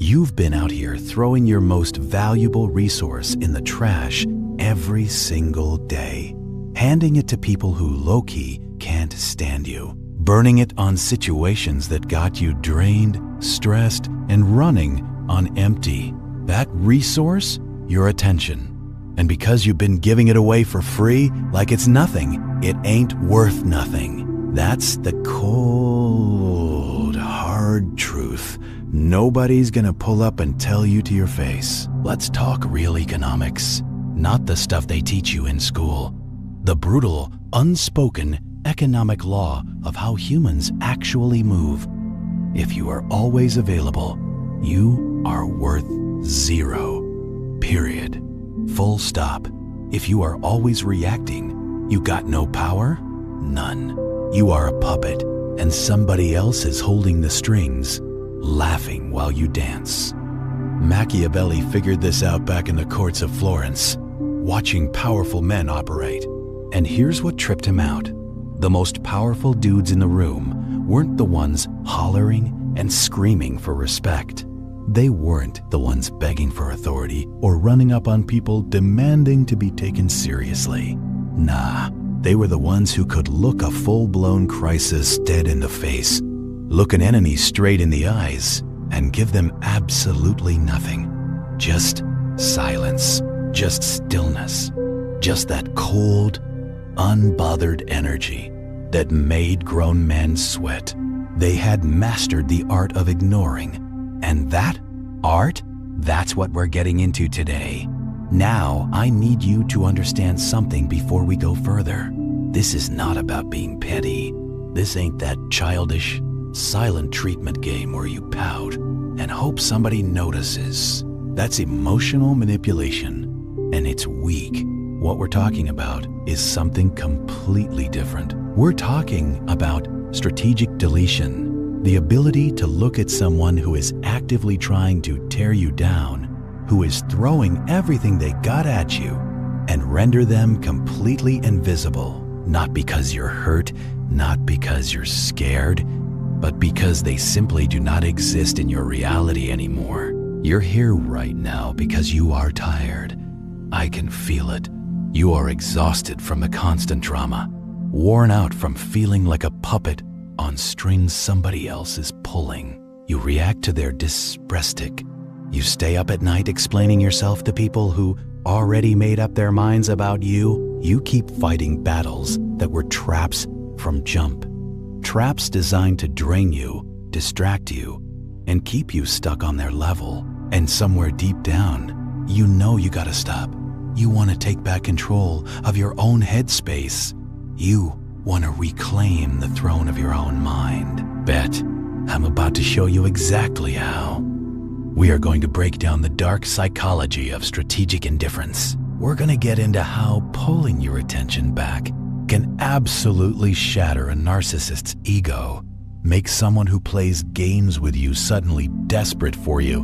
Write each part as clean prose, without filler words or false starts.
You've been out here throwing your most valuable resource in the trash every single day, handing it to people who low-key can't stand you, burning it on situations that got you drained, stressed, and running on empty. That resource? Your attention. And because you've been giving it away for free like it's nothing, it ain't worth nothing. That's the cold, hard truth. Nobody's gonna pull up and tell you to your face. Let's talk real economics, not the stuff they teach you in school. The brutal, unspoken economic law of how humans actually move. If you are always available, you are worth zero. Period. Full stop. If you are always reacting, you got no power? None. You are a puppet, and somebody else is holding the strings, laughing while you dance. Machiavelli figured this out back in the courts of Florence, watching powerful men operate. And here's what tripped him out. The most powerful dudes in the room weren't the ones hollering and screaming for respect. They weren't the ones begging for authority or running up on people demanding to be taken seriously. Nah, they were the ones who could look a full-blown crisis dead in the face, look an enemy straight in the eyes, and give them absolutely nothing. Just silence, just stillness, just that cold, unbothered energy that made grown men sweat. They had mastered the art of ignoring. And that art, that's what we're getting into today. Now, I need you to understand something before we go further. This is not about being petty. This ain't that childish, silent treatment game where you pout and hope somebody notices. That's emotional manipulation, and it's weak. What we're talking about is something completely different. We're talking about strategic deletion, the ability to look at someone who is actively trying to tear you down, who is throwing everything they got at you, and render them completely invisible, not because you're hurt, not because you're scared, but because they simply do not exist in your reality anymore. You're here right now because you are tired. I can feel it. You are exhausted from the constant drama, worn out from feeling like a puppet on strings somebody else is pulling. You react to their dysprestic. You stay up at night explaining yourself to people who already made up their minds about you. You keep fighting battles that were traps from jump. Traps designed to drain you, distract you, and keep you stuck on their level. And somewhere deep down, you know you gotta stop. You want to take back control of your own headspace. You want to reclaim the throne of your own mind. Bet I'm about to show you exactly how. We are going to break down the dark psychology of strategic indifference. We're going to get into how pulling your attention back can absolutely shatter a narcissist's ego, make someone who plays games with you suddenly desperate for you,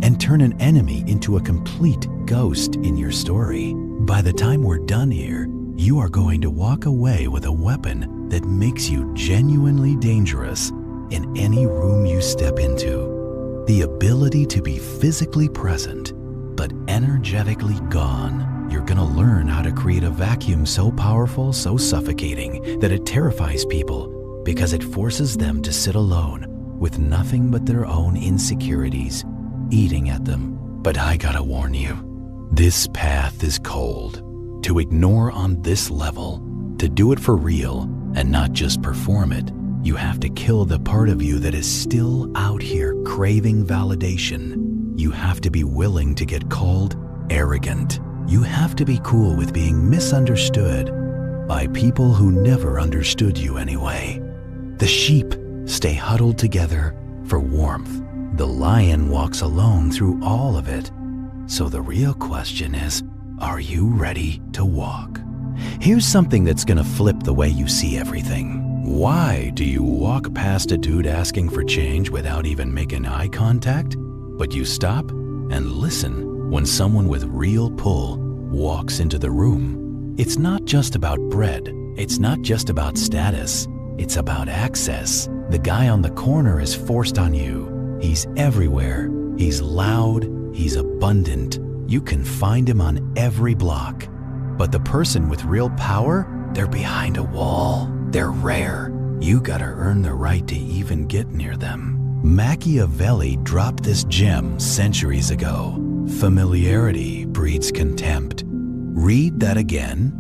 and turn an enemy into a complete ghost in your story. By the time we're done here, you are going to walk away with a weapon that makes you genuinely dangerous in any room you step into. The ability to be physically present, but energetically gone. You're gonna learn how to create a vacuum so powerful, so suffocating, that it terrifies people because it forces them to sit alone with nothing but their own insecurities eating at them. But I gotta warn you, this path is cold. To ignore on this level, to do it for real and not just perform it, you have to kill the part of you that is still out here craving validation. You have to be willing to get called arrogant. You have to be cool with being misunderstood by people who never understood you anyway. The sheep stay huddled together for warmth. The lion walks alone through all of it. So the real question is, are you ready to walk? Here's something that's gonna flip the way you see everything. Why do you walk past a dude asking for change without even making eye contact? But you stop and listen when someone with real pull walks into the room. It's not just about bread. It's not just about status. It's about access. The guy on the corner is forced on you. He's everywhere. He's He's loud, he's abundant. You can find him on every block. But the person with real power, they're behind a wall. They're rare. You gotta earn the right to even get near them. Machiavelli dropped this gem centuries ago. Familiarity breeds contempt. Read that again.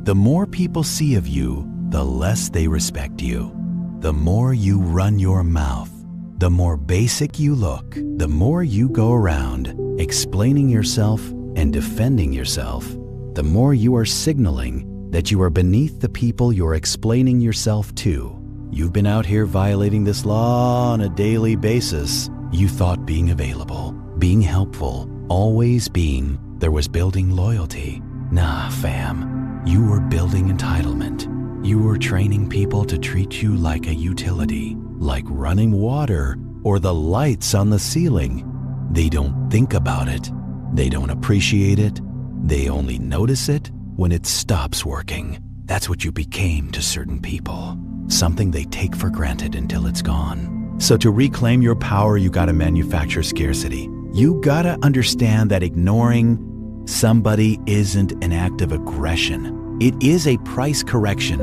The more people see of you, the less they respect you. The more you run your mouth, the more basic you look, the more you go around explaining yourself and defending yourself, the more you are signaling that you are beneath the people you're explaining yourself to. You've been out here violating this law on a daily basis. You thought being available, being helpful, always being, there was building loyalty. Nah, fam. You were building entitlement. You were training people to treat you like a utility, like running water or the lights on the ceiling. They don't think about it. They don't appreciate it. They only notice it when it stops working. That's what you became to certain people. Something they take for granted until it's gone. So to reclaim your power, you gotta manufacture scarcity. You gotta understand that ignoring somebody isn't an act of aggression. It is a price correction.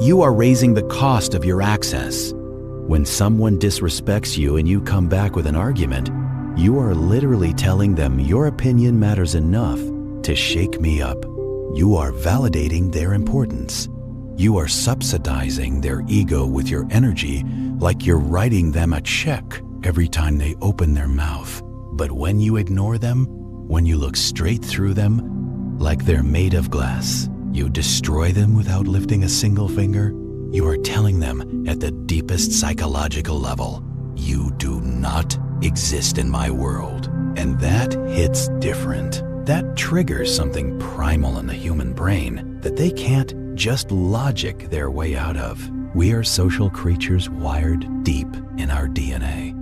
You are raising the cost of your access. When someone disrespects you and you come back with an argument, you are literally telling them your opinion matters enough to shake me up. You are validating their importance. You are subsidizing their ego with your energy like you're writing them a check every time they open their mouth. But when you ignore them, when you look straight through them like they're made of glass, you destroy them without lifting a single finger, you are telling them at the deepest psychological level, you do not exist in my world. And that hits different. That triggers something primal in the human brain that they can't just logic their way out of. We are social creatures wired deep in our DNA.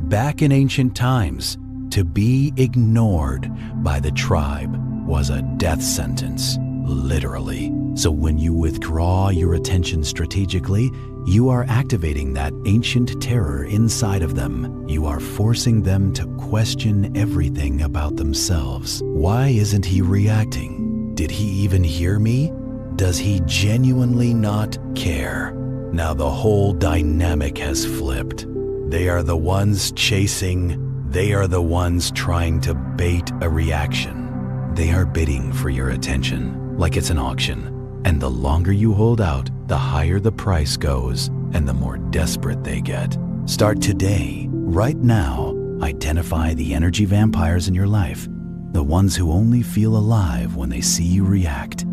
Back in ancient times, to be ignored by the tribe was a death sentence, literally. So when you withdraw your attention strategically, you are activating that ancient terror inside of them. You are forcing them to question everything about themselves. Why isn't he reacting? Did he even hear me? Does he genuinely not care? Now the whole dynamic has flipped. They are the ones chasing. They are the ones trying to bait a reaction. They are bidding for your attention like it's an auction. And the longer you hold out, the higher the price goes and the more desperate they get. Start today, right now. Identify the energy vampires in your life, the ones who only feel alive when they see you react.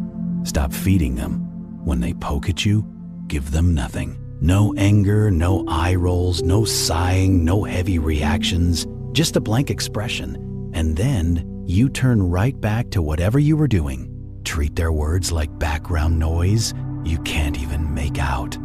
Stop feeding them. When they poke at you, give them nothing. No anger, no eye rolls, no sighing, no heavy reactions, just a blank expression. And then you turn right back to whatever you were doing. Treat their words like background noise you can't even make out.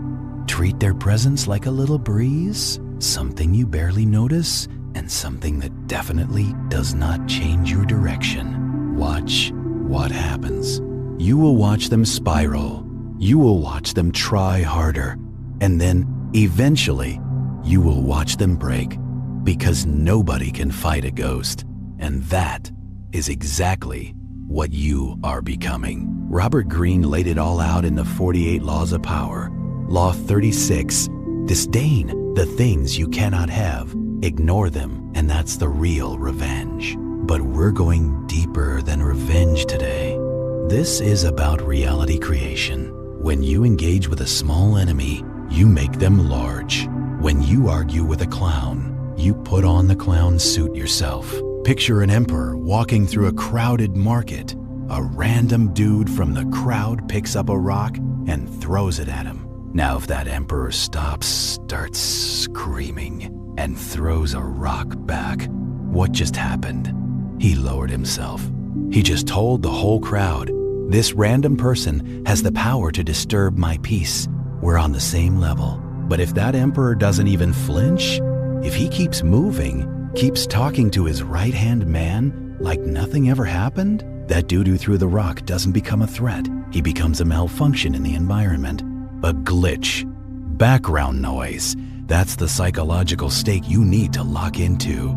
Treat their presence like a little breeze, something you barely notice, and something that definitely does not change your direction. Watch what happens. You will watch them spiral. You will watch them try harder. And then, eventually, you will watch them break, because nobody can fight a ghost. And that is exactly what you are becoming. Robert Greene laid it all out in the 48 Laws of Power. Law 36, disdain the things you cannot have. Ignore them, and that's the real revenge. But we're going deeper than revenge today. This is about reality creation. When you engage with a small enemy, you make them large. When you argue with a clown, you put on the clown suit yourself. Picture an emperor walking through a crowded market. A random dude from the crowd picks up a rock and throws it at him. Now if that emperor starts screaming, and throws a rock back, what just happened? He lowered himself. He just told the whole crowd, this random person has the power to disturb my peace. We're on the same level. But if that emperor doesn't even flinch, if he keeps moving, keeps talking to his right-hand man like nothing ever happened, that dude who threw the rock doesn't become a threat. He becomes a malfunction in the environment, a glitch, background noise. That's the psychological state you need to lock into.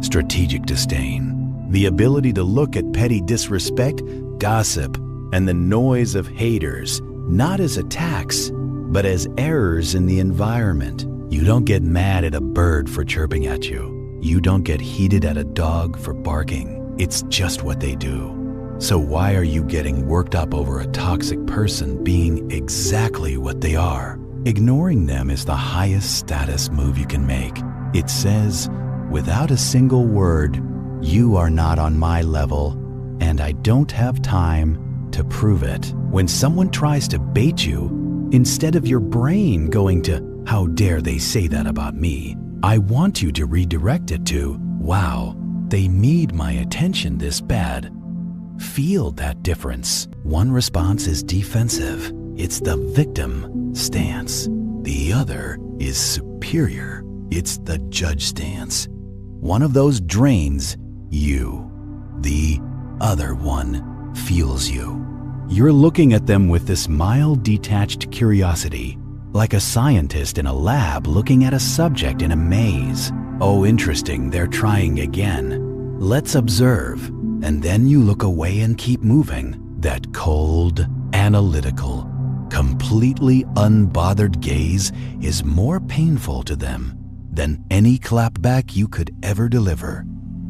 strategic disdain, the ability to look at petty disrespect, gossip, and the noise of haters not as attacks, but as errors in the environment. You don't get mad at a bird for chirping at you. You don't get heated at a dog for barking. It's just what they do. So why are you getting worked up over a toxic person being exactly what they are? Ignoring them is the highest status move you can make. It says, without a single word, you are not on my level, and I don't have time to prove it. When someone tries to bait you, instead of your brain going to, how dare they say that about me, I want you to redirect it to, wow, they need my attention this bad. Feel that difference. One response is defensive. It's the victim stance. The other is superior. It's the judge stance. One of those drains you. The other one fuels you. You're looking at them with this mild, detached curiosity, like a scientist in a lab looking at a subject in a maze. Oh, interesting, they're trying again. Let's observe. And then you look away and keep moving. That cold, analytical, completely unbothered gaze is more painful to them than any clapback you could ever deliver,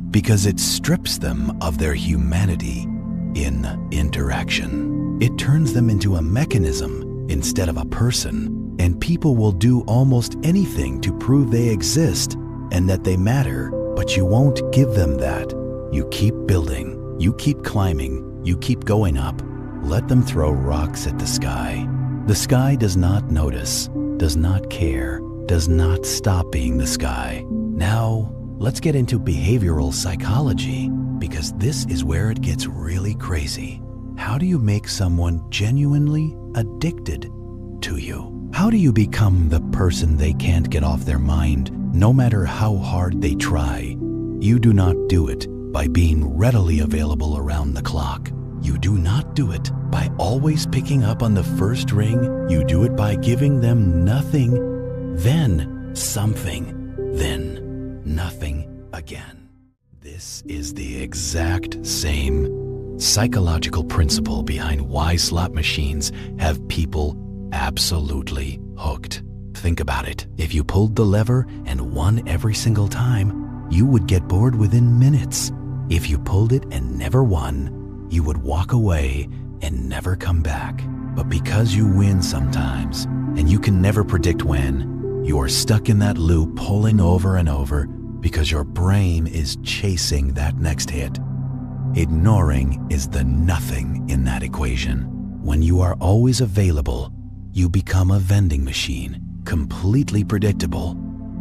because it strips them of their humanity in interaction. It turns them into a mechanism instead of a person, and people will do almost anything to prove they exist and that they matter, but you won't give them that. You keep building, you keep climbing, you keep going up. Let them throw rocks at the sky. The sky does not notice, does not care, does not stop being the sky. Now, let's get into behavioral psychology, because this is where it gets really crazy. How do you make someone genuinely addicted to you? How do you become the person they can't get off their mind, no matter how hard they try? You do not do it by being readily available around the clock. You do not do it by always picking up on the first ring. You do it by giving them nothing, then something, then nothing again. This is the exact same psychological principle behind why slot machines have people absolutely hooked. Think about it. If you pulled the lever and won every single time, you would get bored within minutes. If you pulled it and never won, you would walk away and never come back. But because you win sometimes, and you can never predict when, you are stuck in that loop pulling over and over because your brain is chasing that next hit. Ignoring is the nothing in that equation. When you are always available, you become a vending machine, completely predictable,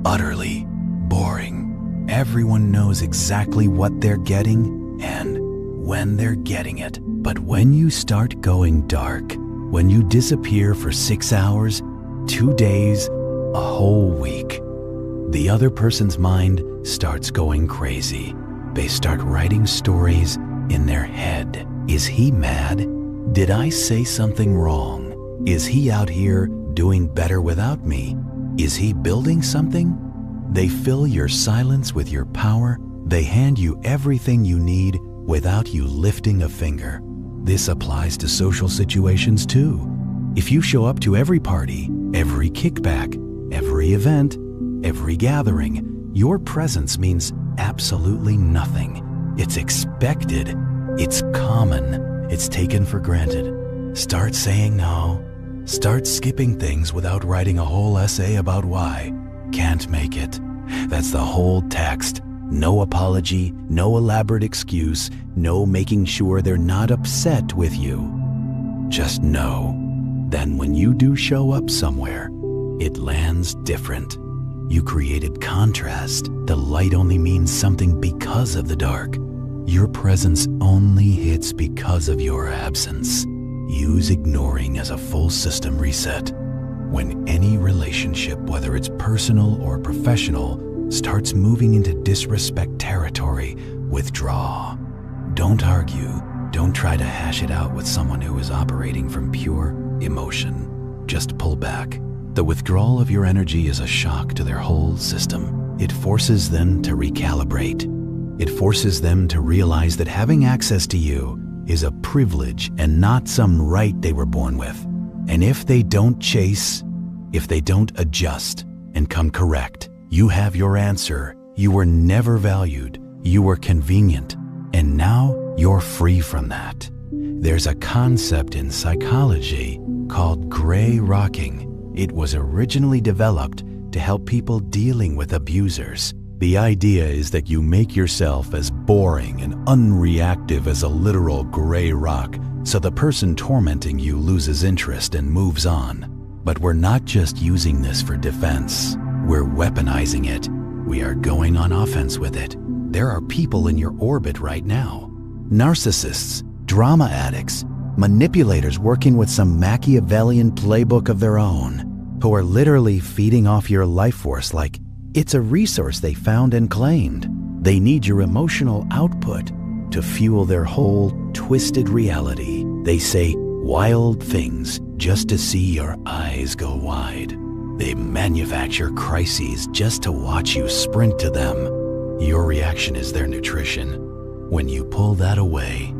utterly boring. Everyone knows exactly what they're getting and when they're getting it. But when you start going dark, when you disappear for 6 hours, 2 days, a whole week, the other person's mind starts going crazy. They start writing stories in their head. Is he mad? Did I say something wrong? Is he out here doing better without me? Is he building something? They fill your silence with your power. They hand you everything you need without you lifting a finger. This applies to social situations too. If you show up to every party, every kickback, every event, every gathering, your presence means absolutely nothing. It's expected. It's common. It's taken for granted. Start saying no. Start skipping things without writing a whole essay about why. Can't make it. That's the whole text. No apology, no elaborate excuse, no making sure they're not upset with you. Just know, then when you do show up somewhere, it lands different. You created contrast. The light only means something because of the dark. Your presence only hits because of your absence. Use ignoring as a full system reset. When any relationship, whether it's personal or professional, starts moving into disrespect territory, withdraw. Don't argue. Don't try to hash it out with someone who is operating from pure emotion. Just pull back. The withdrawal of your energy is a shock to their whole system. It forces them to recalibrate. It forces them to realize that having access to you is a privilege and not some right they were born with. And if they don't chase, if they don't adjust and come correct, you have your answer. You were never valued. You were convenient. And now you're free from that. There's a concept in psychology called gray rocking. It was originally developed to help people dealing with abusers. The idea is that you make yourself as boring and unreactive as a literal gray rock, so the person tormenting you loses interest and moves on. But we're not just using this for defense. We're weaponizing it. We are going on offense with it. There are people in your orbit right now. Narcissists, drama addicts, manipulators working with some Machiavellian playbook of their own, who are literally feeding off your life force like it's a resource they found and claimed. They need your emotional output to fuel their whole twisted reality. They say wild things just to see your eyes go wide. They manufacture crises just to watch you sprint to them. Your reaction is their nutrition. When you pull that away,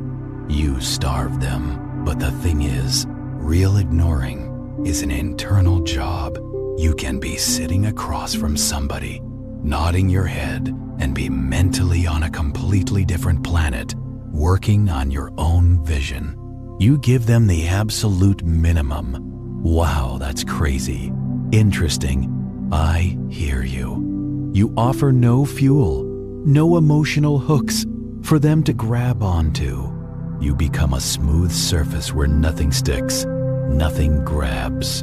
you starve them. But the thing is, real ignoring is an internal job. You can be sitting across from somebody, nodding your head, and be mentally on a completely different planet, working on your own vision. You give them the absolute minimum. Wow, that's crazy. Interesting. I hear you. You offer no fuel, no emotional hooks for them to grab onto. You become a smooth surface where nothing sticks, nothing grabs,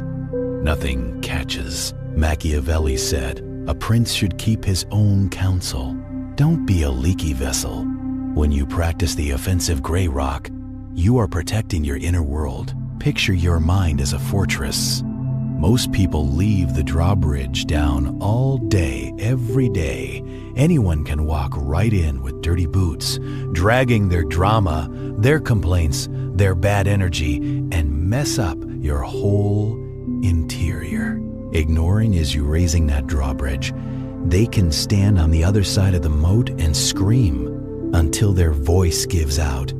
nothing catches. Machiavelli said, a prince should keep his own counsel. Don't be a leaky vessel. When you practice the offensive gray rock, you are protecting your inner world. Picture your mind as a fortress. Most people leave the drawbridge down all day, every day. Anyone can walk right in with dirty boots, dragging their drama, their complaints, their bad energy, and mess up your whole interior. Ignoring is you raising that drawbridge. They can stand on the other side of the moat and scream until their voice gives out.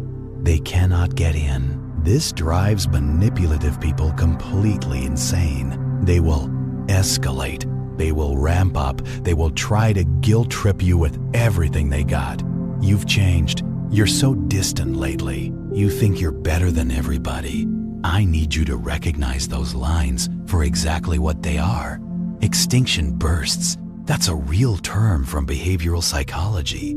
They cannot get in. This drives manipulative people completely insane. They will escalate. They will ramp up. They will try to guilt trip you with everything they got. You've changed. You're so distant lately. You think you're better than everybody. I need you to recognize those lines for exactly what they are. Extinction bursts. That's a real term from behavioral psychology.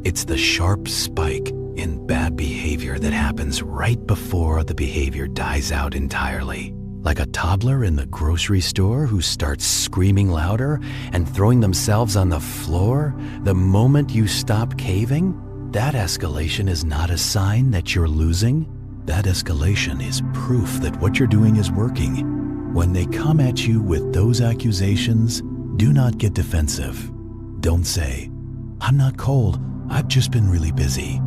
It's the sharp spike in bad behavior that happens right before the behavior dies out entirely. Like a toddler in the grocery store who starts screaming louder and throwing themselves on the floor the moment you stop caving. That escalation is not a sign that you're losing. That escalation is proof that what you're doing is working. When they come at you with those accusations, do not get defensive. Don't say, I'm not cold, I've just been really busy.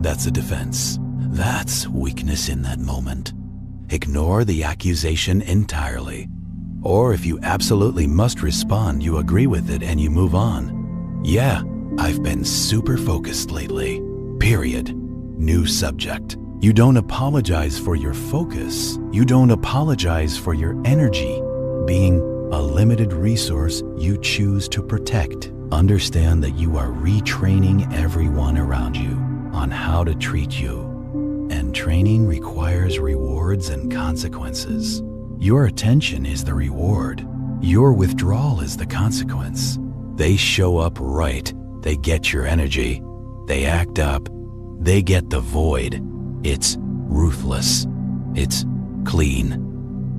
That's a defense. That's weakness in that moment. Ignore the accusation entirely. Or if you absolutely must respond, you agree with it and you move on. Yeah, I've been super focused lately. Period. New subject. You don't apologize for your focus. You don't apologize for your energy. Being a limited resource you choose to protect. Understand that you are retraining everyone around you on how to treat you. And training requires rewards and consequences. Your attention is the reward. Your withdrawal is the consequence. They show up right. They get your energy. They act up. They get the void. It's ruthless. It's clean.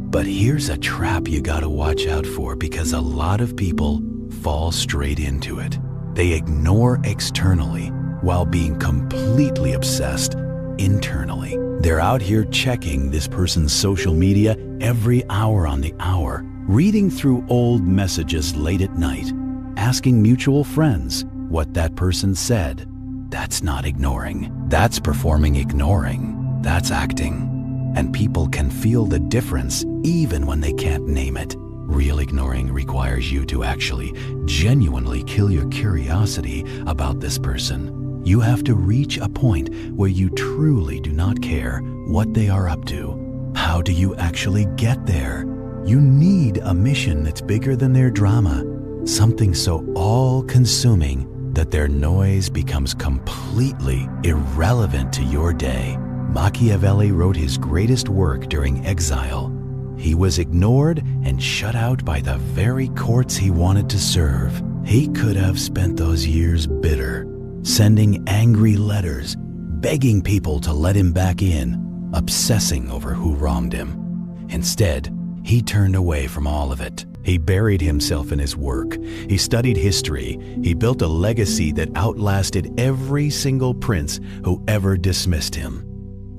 But here's a trap you gotta watch out for, because a lot of people fall straight into it. They ignore externally while being completely obsessed internally. They're out here checking this person's social media every hour on the hour, reading through old messages late at night, asking mutual friends what that person said. That's not ignoring. That's performing ignoring. That's acting. And people can feel the difference even when they can't name it. Real ignoring requires you to actually genuinely kill your curiosity about this person. You have to reach a point where you truly do not care what they are up to. How do you actually get there? You need a mission that's bigger than their drama, something so all-consuming that their noise becomes completely irrelevant to your day. Machiavelli wrote his greatest work during exile. He was ignored and shut out by the very courts he wanted to serve. He could have spent those years bitter, sending angry letters, begging people to let him back in, obsessing over who wronged him. Instead, he turned away from all of it. He buried himself in his work. He studied history. He built a legacy that outlasted every single prince who ever dismissed him.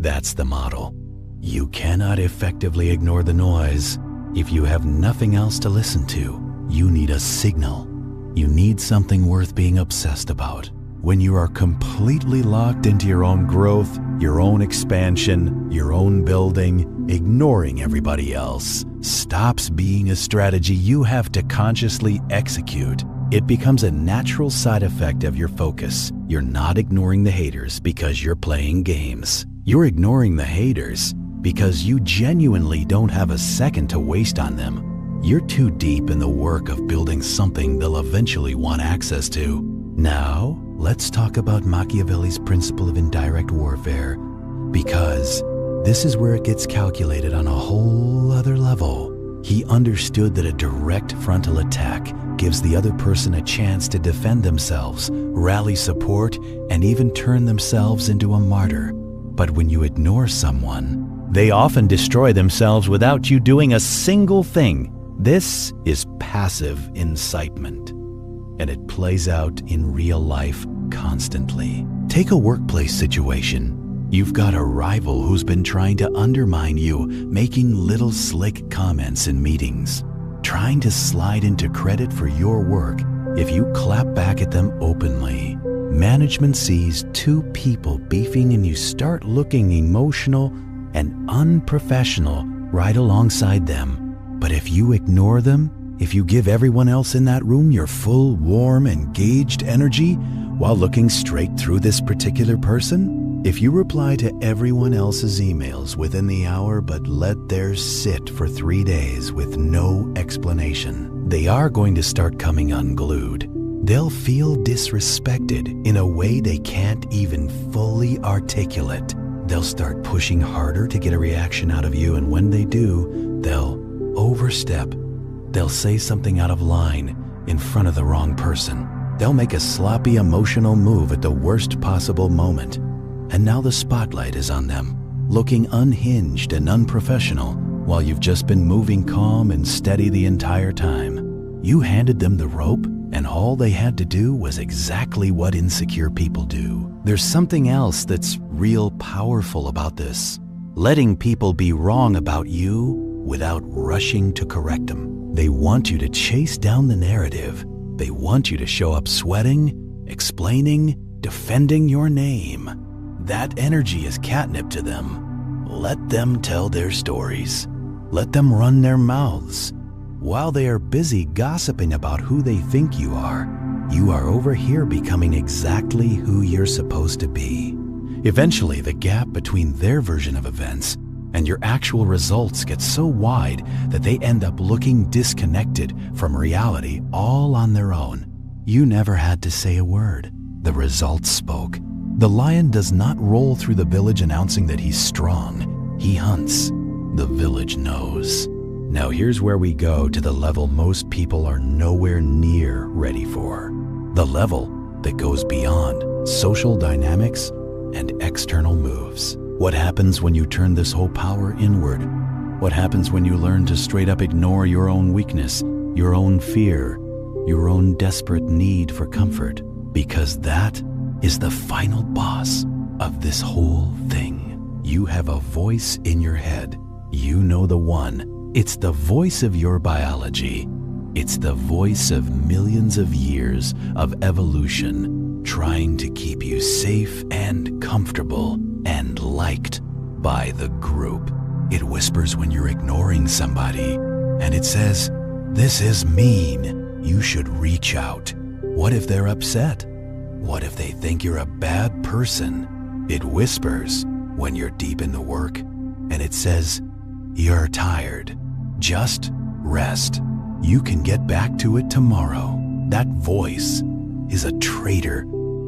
That's the model. You cannot effectively ignore the noise. If you have nothing else to listen to, you need a signal. You need something worth being obsessed about. When you are completely locked into your own growth, your own expansion, your own building, ignoring everybody else stops being a strategy you have to consciously execute. It becomes a natural side effect of your focus. You're not ignoring the haters because you're playing games. You're ignoring the haters because you genuinely don't have a second to waste on them. You're too deep in the work of building something they'll eventually want access to. Now, let's talk about Machiavelli's principle of indirect warfare, because this is where it gets calculated on a whole other level. He understood that a direct frontal attack gives the other person a chance to defend themselves, rally support, and even turn themselves into a martyr. But when you ignore someone, they often destroy themselves without you doing a single thing. This is passive incitement, and it plays out in real life constantly. Take a workplace situation. You've got a rival who's been trying to undermine you, making little slick comments in meetings, trying to slide into credit for your work. If you clap back at them openly, management sees two people beefing and you start looking emotional and unprofessional right alongside them. But if you ignore them, if you give everyone else in that room your full, warm, engaged energy while looking straight through this particular person, if you reply to everyone else's emails within the hour but let theirs sit for 3 days with no explanation, they are going to start coming unglued. They'll feel disrespected in a way they can't even fully articulate. They'll start pushing harder to get a reaction out of you, and when they do, they'll overstep. They'll say something out of line in front of the wrong person. They'll make a sloppy emotional move at the worst possible moment. And now the spotlight is on them, looking unhinged and unprofessional, while you've just been moving calm and steady the entire time. You handed them the rope, and all they had to do was exactly what insecure people do. There's something else that's real powerful about this. Letting people be wrong about you without rushing to correct them. They want you to chase down the narrative. They want you to show up sweating, explaining, defending your name. That energy is catnip to them. Let them tell their stories. Let them run their mouths. While they are busy gossiping about who they think you are over here becoming exactly who you're supposed to be. Eventually, the gap between their version of events and your actual results gets so wide that they end up looking disconnected from reality all on their own. You never had to say a word. The results spoke. The lion does not roll through the village announcing that he's strong. He hunts. The village knows. Now here's where we go to the level most people are nowhere near ready for. The level that goes beyond social dynamics and external moves. What happens when you turn this whole power inward? What happens when you learn to straight up ignore your own weakness, your own fear, your own desperate need for comfort? Because that is the final boss of this whole thing. You have a voice in your head. You know the one. It's the voice of your biology. It's the voice of millions of years of evolution trying to keep you safe and comfortable and liked by the group. It whispers when you're ignoring somebody, and it says, This is mean. You should reach out. What if they're upset? What if they think you're a bad person? It whispers when you're deep in the work, and it says, you're tired. Just rest. You can get back to it tomorrow. That voice is a traitor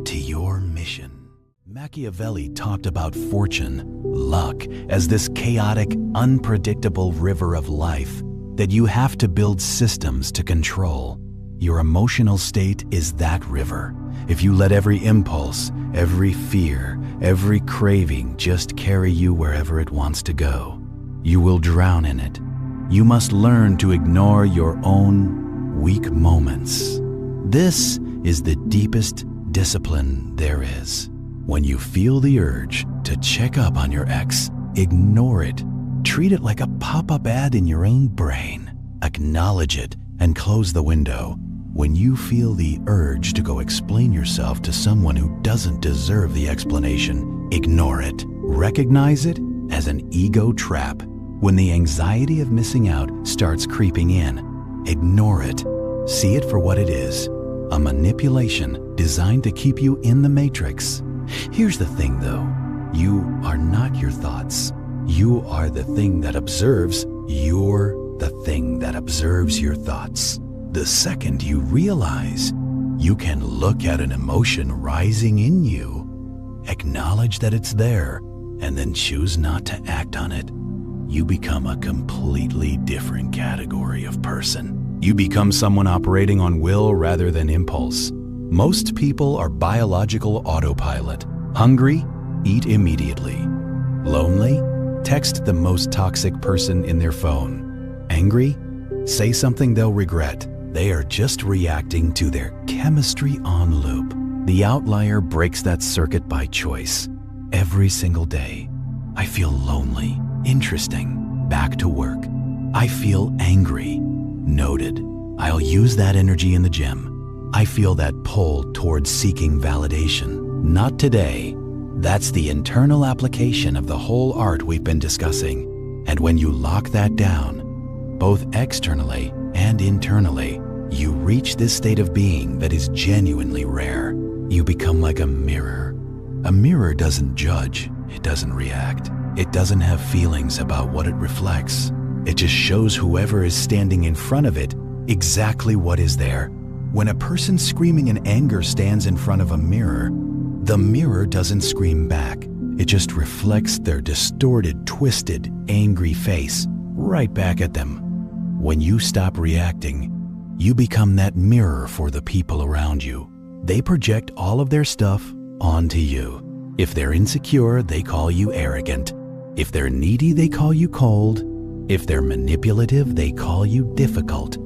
to your mission. Machiavelli talked about fortune, luck, as this chaotic, unpredictable river of life that you have to build systems to control. Your emotional state is that river. If you let every impulse, every fear, every craving just carry you wherever it wants to go, you will drown in it. You must learn to ignore your own weak moments. This is the deepest discipline there is. When you feel the urge to check up on your ex, ignore it. Treat it like a pop-up ad in your own brain. Acknowledge it and close the window. When you feel the urge to go explain yourself to someone who doesn't deserve the explanation, ignore it. Recognize it as an ego trap. When the anxiety of missing out starts creeping in, ignore it. See it for what it is, a manipulation designed to keep you in the matrix. Here's the thing though, you are not your thoughts. You are the thing that observes. You're the thing that observes your thoughts. The second you realize you can look at an emotion rising in you, acknowledge that it's there, and then choose not to act on it, you become a completely different category of person. You become someone operating on will rather than impulse. Most people are biological autopilot. Hungry? Eat immediately. Lonely? Text the most toxic person in their phone. Angry? Say something they'll regret. They are just reacting to their chemistry on loop. The outlier breaks that circuit by choice. Every single day, I feel lonely. Interesting. Back to work. I feel angry. Noted. I'll use that energy in the gym. I feel that pull towards seeking validation. Not today. That's the internal application of the whole art we've been discussing. And when you lock that down, both externally and internally, you reach this state of being that is genuinely rare. You become like a mirror. A mirror doesn't judge. It doesn't react. It doesn't have feelings about what it reflects. It just shows whoever is standing in front of it exactly what is there. When a person screaming in anger stands in front of a mirror, the mirror doesn't scream back. It just reflects their distorted, twisted, angry face right back at them. When you stop reacting, you become that mirror for the people around you. They project all of their stuff onto you. If they're insecure, they call you arrogant. If they're needy, they call you cold. If they're manipulative, they call you difficult.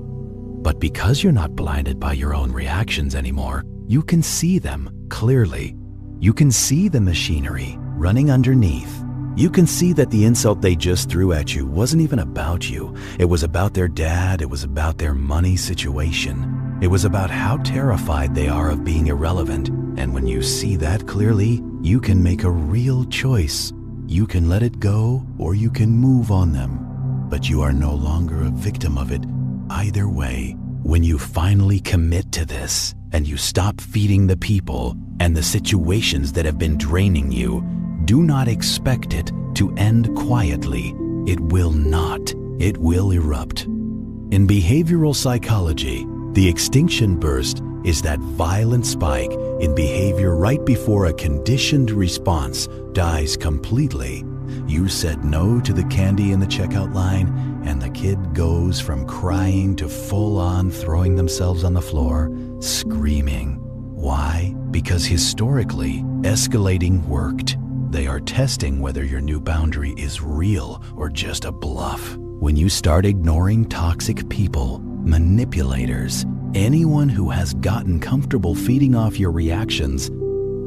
But because you're not blinded by your own reactions anymore, you can see them clearly. You can see the machinery running underneath. You can see that the insult they just threw at you wasn't even about you. It was about their dad. It was about their money situation. It was about how terrified they are of being irrelevant. And when you see that clearly, you can make a real choice. You can let it go or you can move on them. But you are no longer a victim of it either way. When you finally commit to this and you stop feeding the people and the situations that have been draining you, do not expect it to end quietly. It will not. It will erupt. In behavioral psychology, the extinction burst is that violent spike in behavior right before a conditioned response dies completely. You said no to the candy in the checkout line, and the kid goes from crying to full-on throwing themselves on the floor, screaming. Why? Because historically, escalating worked. They are testing whether your new boundary is real or just a bluff. When you start ignoring toxic people, manipulators, anyone who has gotten comfortable feeding off your reactions,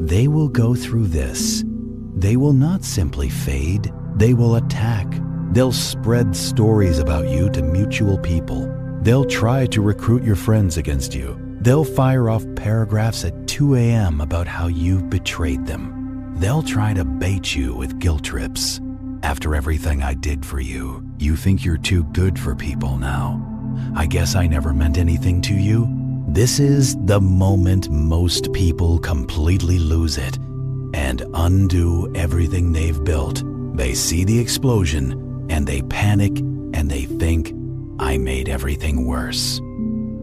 they will go through this. They will not simply fade, they will attack. They'll spread stories about you to mutual people. They'll try to recruit your friends against you. They'll fire off paragraphs at 2 a.m. about how you've betrayed them. They'll try to bait you with guilt trips. After everything I did for you, you think you're too good for people now. I guess I never meant anything to you. This is the moment most people completely lose it and undo everything they've built. They see the explosion and they panic and they think, I made everything worse.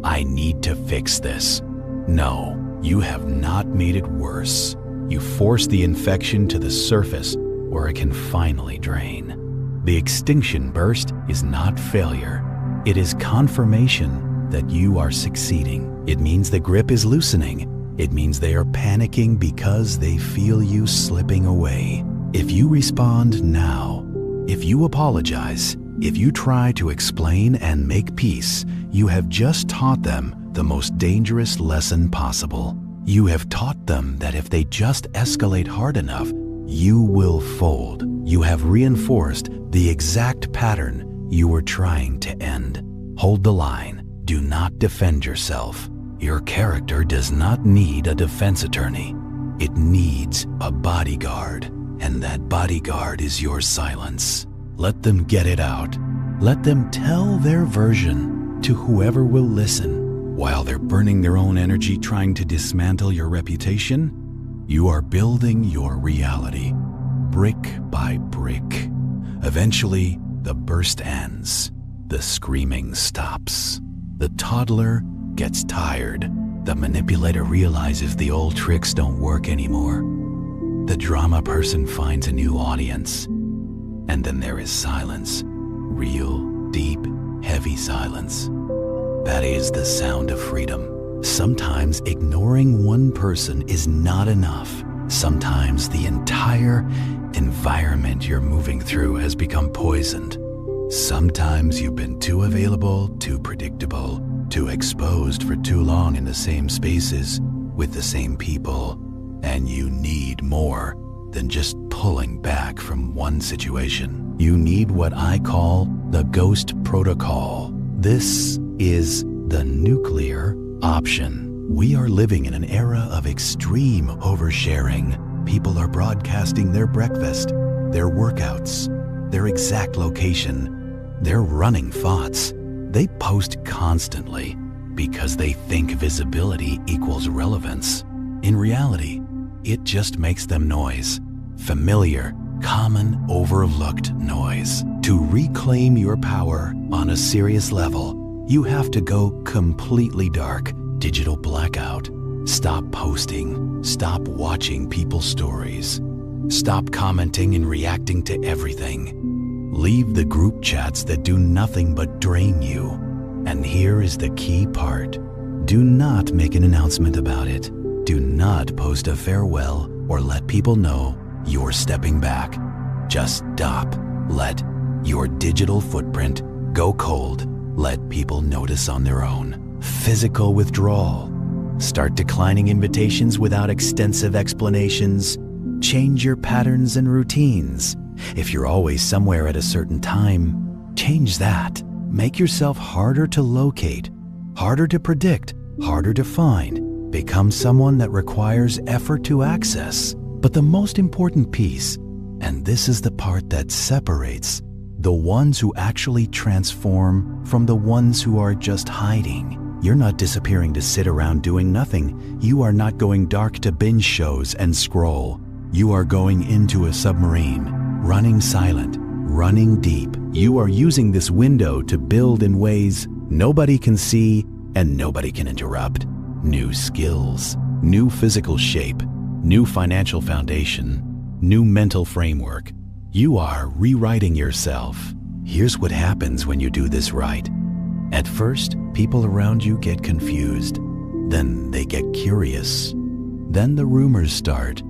I need to fix this. No, you have not made it worse. You force the infection to the surface where it can finally drain. The extinction burst is not failure. It is confirmation that you are succeeding. It means the grip is loosening. It means they are panicking because they feel you slipping away. If you respond now, if you apologize, if you try to explain and make peace, you have just taught them the most dangerous lesson possible. You have taught them that if they just escalate hard enough, you will fold. You have reinforced the exact pattern you were trying to end. Hold the line. Do not defend yourself. Your character does not need a defense attorney. It needs a bodyguard, and that bodyguard is your silence. Let them get it out. Let them tell their version to whoever will listen. While they're burning their own energy trying to dismantle your reputation, you are building your reality, brick by brick. Eventually, the burst ends. The screaming stops. The toddler gets tired. The manipulator realizes the old tricks don't work anymore. The drama person finds a new audience. And then there is silence. Real, deep, heavy silence. That is the sound of freedom. Sometimes ignoring one person is not enough. Sometimes the entire environment you're moving through has become poisoned. Sometimes you've been too available, too predictable, too exposed for too long in the same spaces with the same people, and you need more than just pulling back from one situation. You need what I call the ghost protocol. This is the nuclear option. We are living in an era of extreme oversharing. People are broadcasting their breakfast, their workouts, their exact location, their running thoughts. They post constantly because they think visibility equals relevance. In reality, it just makes them noise. Familiar, common, overlooked noise. To reclaim your power on a serious level, you have to go completely dark, digital blackout. Stop posting. Stop watching people's stories. Stop commenting and reacting to everything. Leave the group chats that do nothing but drain you. And here is the key part. Do not make an announcement about it. Do not post a farewell or let people know you're stepping back. Just stop. Let your digital footprint go cold. Let people notice on their own. Physical withdrawal. Start declining invitations without extensive explanations. Change your patterns and routines. If you're always somewhere at a certain time, change that. Make yourself harder to locate, harder to predict, harder to find. Become someone that requires effort to access. But the most important piece, and this is the part that separates the ones who actually transform from the ones who are just hiding. You're not disappearing to sit around doing nothing. You are not going dark to binge shows and scroll. You are going into a submarine, running silent, running deep. You are using this window to build in ways nobody can see and nobody can interrupt. New skills, new physical shape, new financial foundation, new mental framework. You are rewriting yourself. Here's what happens when you do this right. At first, people around you get confused. Then they get curious. Then the rumors start.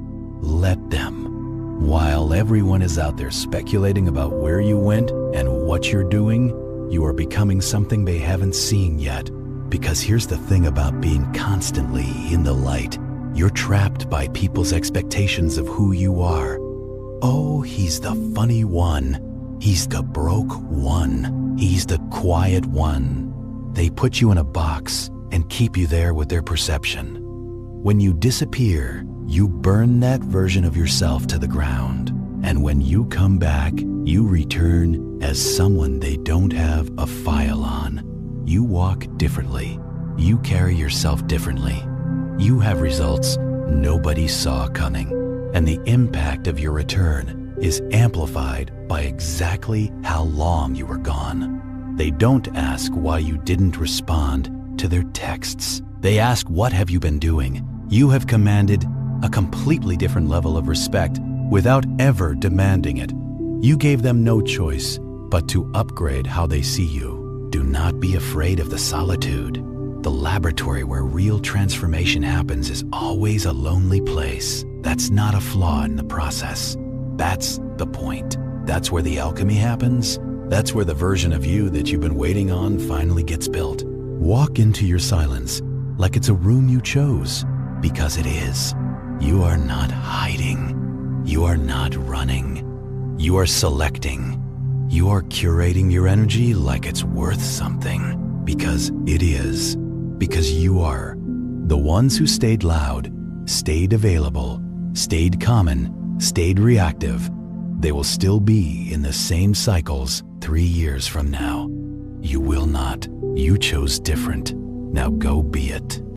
Let them. While everyone is out there speculating about where you went and what you're doing, you are becoming something they haven't seen yet. Because here's the thing about being constantly in the light. You're trapped by people's expectations of who you are. Oh, he's the funny one. He's the broke one. He's the quiet one. They put you in a box and keep you there with their perception. When you disappear, you burn that version of yourself to the ground. And when you come back, you return as someone they don't have a file on. You walk differently. You carry yourself differently. You have results nobody saw coming, and the impact of your return is amplified by exactly how long you were gone. They don't ask why you didn't respond to their texts. They ask, what have you been doing? You have commanded a completely different level of respect without ever demanding it. You gave them no choice but to upgrade how they see you. Do not be afraid of the solitude. The laboratory where real transformation happens is always a lonely place. That's not a flaw in the process. That's the point. That's where the alchemy happens. That's where the version of you that you've been waiting on finally gets built. Walk into your silence like it's a room you chose, because it is. You are not hiding. You are not running. You are selecting. You are curating your energy like it's worth something, because it is. Because you are. The ones who stayed loud, stayed available, stayed common, stayed reactive, they will still be in the same cycles 3 years from now. You will not. You chose different. Now go be it.